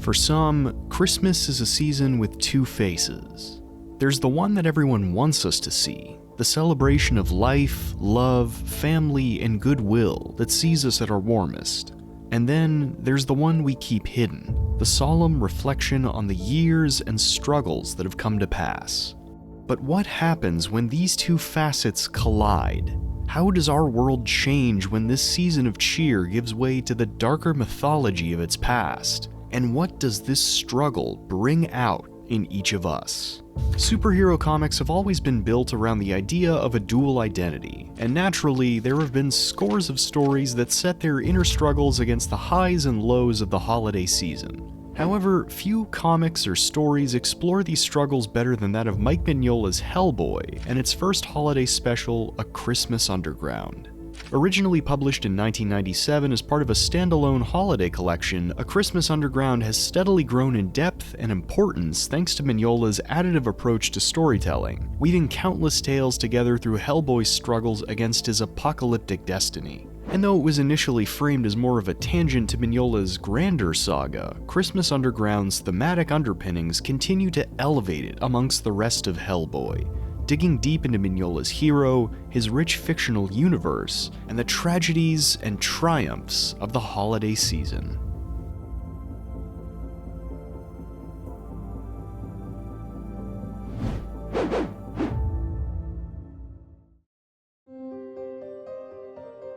For some, Christmas is a season with two faces. There's the one that everyone wants us to see, the celebration of life, love, family, and goodwill that sees us at our warmest. And then there's the one we keep hidden, the solemn reflection on the years and struggles that have come to pass. But what happens when these two facets collide? How does our world change when this season of cheer gives way to the darker mythology of its past? And what does this struggle bring out in each of us? Superhero comics have always been built around the idea of a dual identity, and naturally, there have been scores of stories that set their inner struggles against the highs and lows of the holiday season. However, few comics or stories explore these struggles better than that of Mike Mignola's Hellboy and its first holiday special, A Christmas Underground. Originally published in 1997 as part of a standalone holiday collection, A Christmas Underground has steadily grown in depth and importance thanks to Mignola's additive approach to storytelling, weaving countless tales together through Hellboy's struggles against his apocalyptic destiny. And though it was initially framed as more of a tangent to Mignola's grander saga, Christmas Underground's thematic underpinnings continue to elevate it amongst the rest of Hellboy, digging deep into Mignola's hero, his rich fictional universe, and the tragedies and triumphs of the holiday season.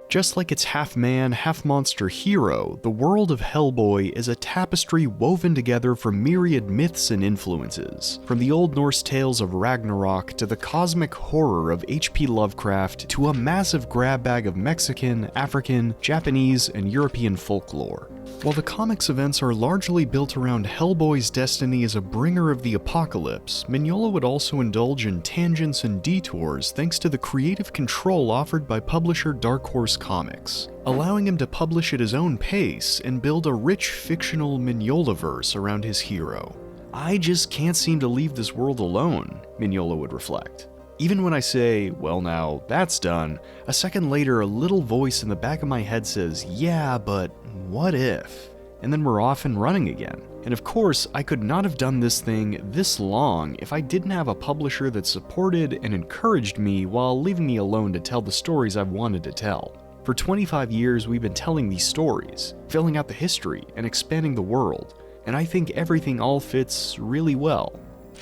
Just like its half-man, half-monster hero, the world of Hellboy is a tapestry woven together from myriad myths and influences, from the Old Norse tales of Ragnarok to the cosmic horror of H.P. Lovecraft to a massive grab bag of Mexican, African, Japanese, and European folklore. While the comics events are largely built around Hellboy's destiny as a bringer of the apocalypse, Mignola would also indulge in tangents and detours thanks to the creative control offered by publisher Darkhorse Comics, allowing him to publish at his own pace and build a rich fictional Mignolaverse around his hero. "I just can't seem to leave this world alone," Mignola would reflect. "Even when I say, well now, that's done, a second later a little voice in the back of my head says, yeah, but what if?" And then we're off and running again. And of course, I could not have done this thing this long if I didn't have a publisher that supported and encouraged me while leaving me alone to tell the stories I've wanted to tell. For 25 years, we've been telling these stories, filling out the history, and expanding the world, and I think everything all fits really well.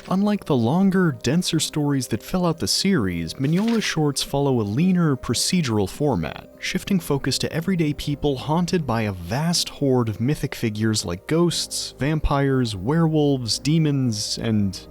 Unlike the longer, denser stories that fill out the series, Mignola's shorts follow a leaner, procedural format, shifting focus to everyday people haunted by a vast horde of mythic figures like ghosts, vampires, werewolves, demons, and,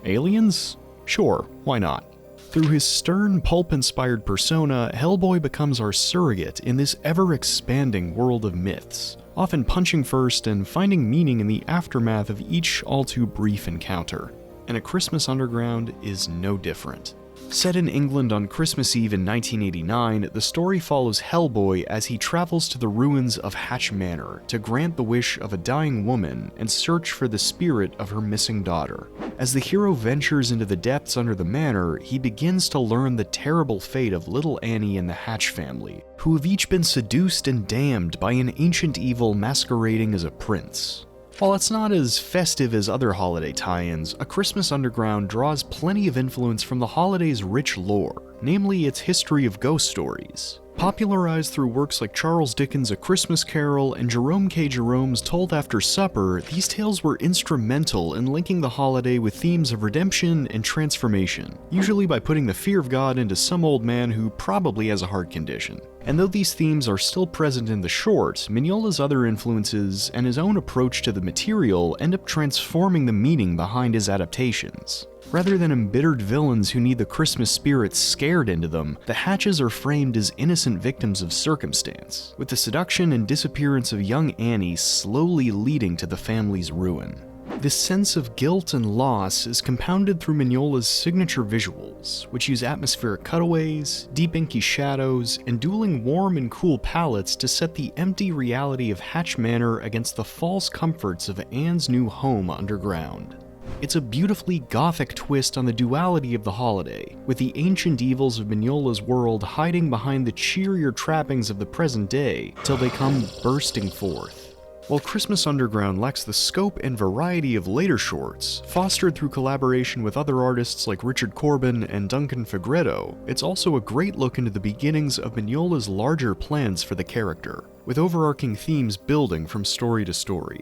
aliens? Sure, why not? Through his stern, pulp-inspired persona, Hellboy becomes our surrogate in this ever-expanding world of myths, often punching first and finding meaning in the aftermath of each all-too-brief encounter. And A Christmas Underground is no different. Set in England on Christmas Eve in 1989, the story follows Hellboy as he travels to the ruins of Hatch Manor to grant the wish of a dying woman and search for the spirit of her missing daughter. As the hero ventures into the depths under the manor, he begins to learn the terrible fate of little Annie and the Hatch family, who have each been seduced and damned by an ancient evil masquerading as a prince. While it's not as festive as other holiday tie-ins, A Christmas Underground draws plenty of influence from the holiday's rich lore, namely its history of ghost stories. Popularized through works like Charles Dickens' A Christmas Carol and Jerome K. Jerome's Told After Supper, these tales were instrumental in linking the holiday with themes of redemption and transformation, usually by putting the fear of God into some old man who probably has a heart condition. And though these themes are still present in the short, Mignola's other influences and his own approach to the material end up transforming the meaning behind his adaptations. Rather than embittered villains who need the Christmas spirit scared into them, the Hatches are framed as innocent victims of circumstance, with the seduction and disappearance of young Annie slowly leading to the family's ruin. This sense of guilt and loss is compounded through Mignola's signature visuals, which use atmospheric cutaways, deep inky shadows, and dueling warm and cool palettes to set the empty reality of Hatch Manor against the false comforts of Anne's new home underground. It's a beautifully gothic twist on the duality of the holiday, with the ancient evils of Mignola's world hiding behind the cheerier trappings of the present day till they come bursting forth. While Christmas Underground lacks the scope and variety of later shorts, fostered through collaboration with other artists like Richard Corbin and Duncan Fegredo, it's also a great look into the beginnings of Mignola's larger plans for the character, with overarching themes building from story to story.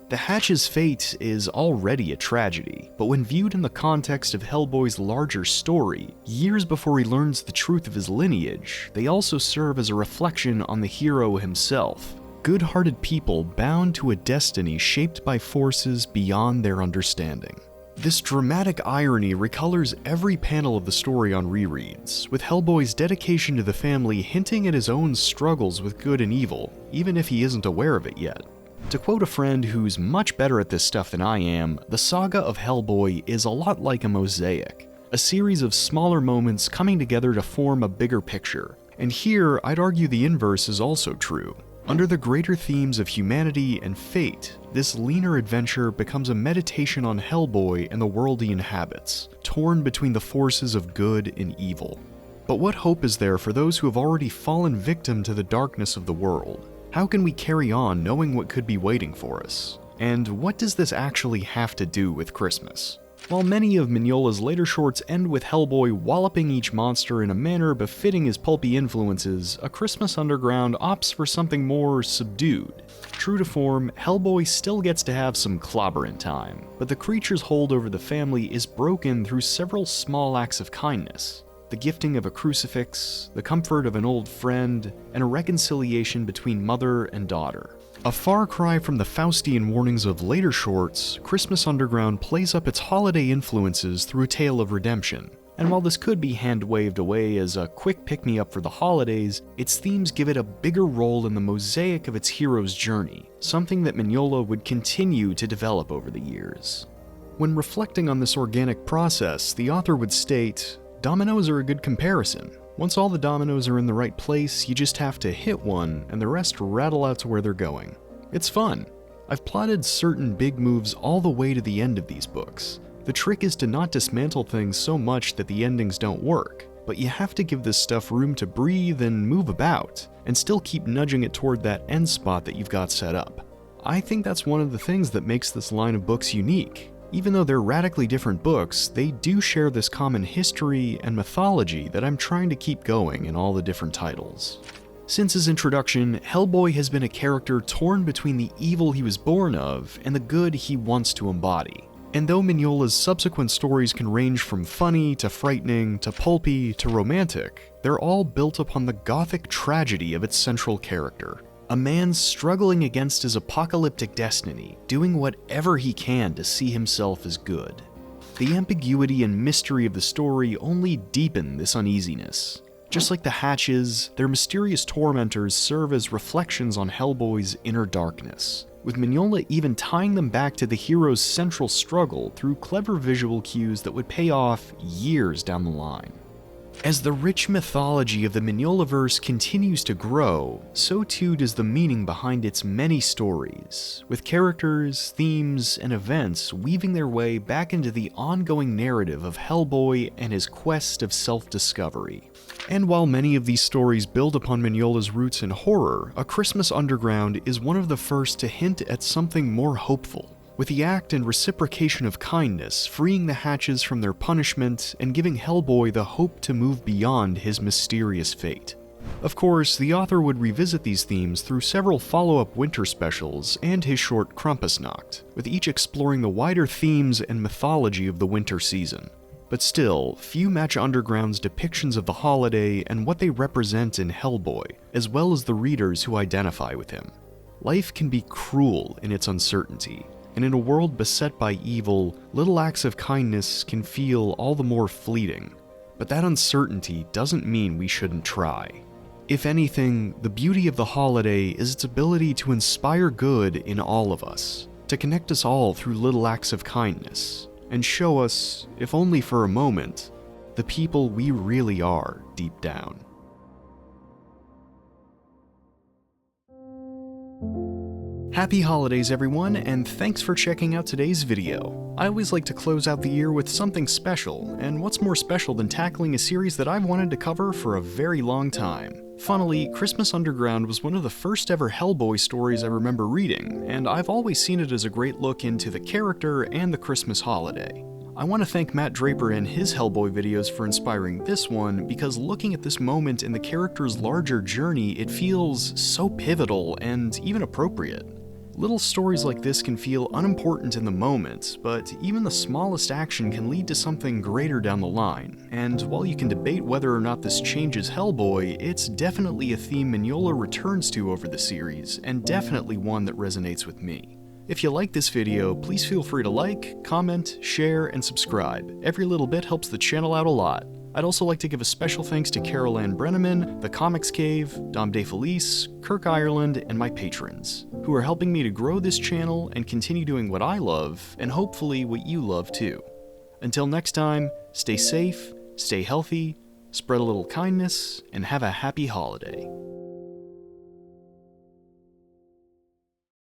The Hatch's fate is already a tragedy, but when viewed in the context of Hellboy's larger story, years before he learns the truth of his lineage, they also serve as a reflection on the hero himself. Good-hearted people bound to a destiny shaped by forces beyond their understanding. This dramatic irony recolors every panel of the story on rereads, with Hellboy's dedication to the family hinting at his own struggles with good and evil, even if he isn't aware of it yet. To quote a friend who's much better at this stuff than I am, the saga of Hellboy is a lot like a mosaic, a series of smaller moments coming together to form a bigger picture. And here, I'd argue the inverse is also true. Under the greater themes of humanity and fate, this leaner adventure becomes a meditation on Hellboy and the world he inhabits, torn between the forces of good and evil. But what hope is there for those who have already fallen victim to the darkness of the world? How can we carry on knowing what could be waiting for us? And what does this actually have to do with Christmas? While many of Mignola's later shorts end with Hellboy walloping each monster in a manner befitting his pulpy influences, A Christmas Underground opts for something more subdued. True to form, Hellboy still gets to have some clobberin' time, but the creature's hold over the family is broken through several small acts of kindness. The gifting of a crucifix, the comfort of an old friend, and a reconciliation between mother and daughter. A far cry from the Faustian warnings of later shorts, Christmas Underground plays up its holiday influences through a tale of redemption. And while this could be hand-waved away as a quick pick-me-up for the holidays, its themes give it a bigger role in the mosaic of its hero's journey, something that Mignola would continue to develop over the years. When reflecting on this organic process, the author would state, "Dominoes are a good comparison. Once all the dominoes are in the right place, you just have to hit one, and the rest rattle out to where they're going. It's fun. I've plotted certain big moves all the way to the end of these books. The trick is to not dismantle things so much that the endings don't work, but you have to give this stuff room to breathe and move about, and still keep nudging it toward that end spot that you've got set up." I think that's one of the things that makes this line of books unique. Even though they're radically different books, they do share this common history and mythology that I'm trying to keep going in all the different titles. Since his introduction, Hellboy has been a character torn between the evil he was born of and the good he wants to embody. And though Mignola's subsequent stories can range from funny to frightening to pulpy to romantic, they're all built upon the gothic tragedy of its central character. A man struggling against his apocalyptic destiny, doing whatever he can to see himself as good. The ambiguity and mystery of the story only deepen this uneasiness. Just like the Hatches, their mysterious tormentors serve as reflections on Hellboy's inner darkness, with Mignola even tying them back to the hero's central struggle through clever visual cues that would pay off years down the line. As the rich mythology of the Mignolaverse continues to grow, so too does the meaning behind its many stories, with characters, themes, and events weaving their way back into the ongoing narrative of Hellboy and his quest of self-discovery. And while many of these stories build upon Mignola's roots in horror, A Christmas Underground is one of the first to hint at something more hopeful, with the act and reciprocation of kindness freeing the Hatches from their punishment and giving Hellboy the hope to move beyond his mysterious fate. Of course, the author would revisit these themes through several follow-up winter specials and his short Krampusnacht, with each exploring the wider themes and mythology of the winter season. But still, few match Underground's depictions of the holiday and what they represent in Hellboy, as well as the readers who identify with him. Life can be cruel in its uncertainty, and in a world beset by evil, little acts of kindness can feel all the more fleeting. But that uncertainty doesn't mean we shouldn't try. If anything, the beauty of the holiday is its ability to inspire good in all of us, to connect us all through little acts of kindness, and show us, if only for a moment, the people we really are deep down. Happy holidays everyone, and thanks for checking out today's video. I always like to close out the year with something special, and what's more special than tackling a series that I've wanted to cover for a very long time. Funnily, Christmas Underground was one of the first ever Hellboy stories I remember reading, and I've always seen it as a great look into the character and the Christmas holiday. I want to thank Matt Draper and his Hellboy videos for inspiring this one, because looking at this moment in the character's larger journey, it feels so pivotal and even appropriate. Little stories like this can feel unimportant in the moment, but even the smallest action can lead to something greater down the line, and while you can debate whether or not this changes Hellboy, it's definitely a theme Mignola returns to over the series, and definitely one that resonates with me. If you like this video, please feel free to like, comment, share, and subscribe. Every little bit helps the channel out a lot. I'd also like to give a special thanks to Carol Ann Brenneman, The Comics Cave, Dom DeFelice, Kirk Ireland, and my patrons, who are helping me to grow this channel and continue doing what I love, and hopefully what you love too. Until next time, stay safe, stay healthy, spread a little kindness, and have a happy holiday.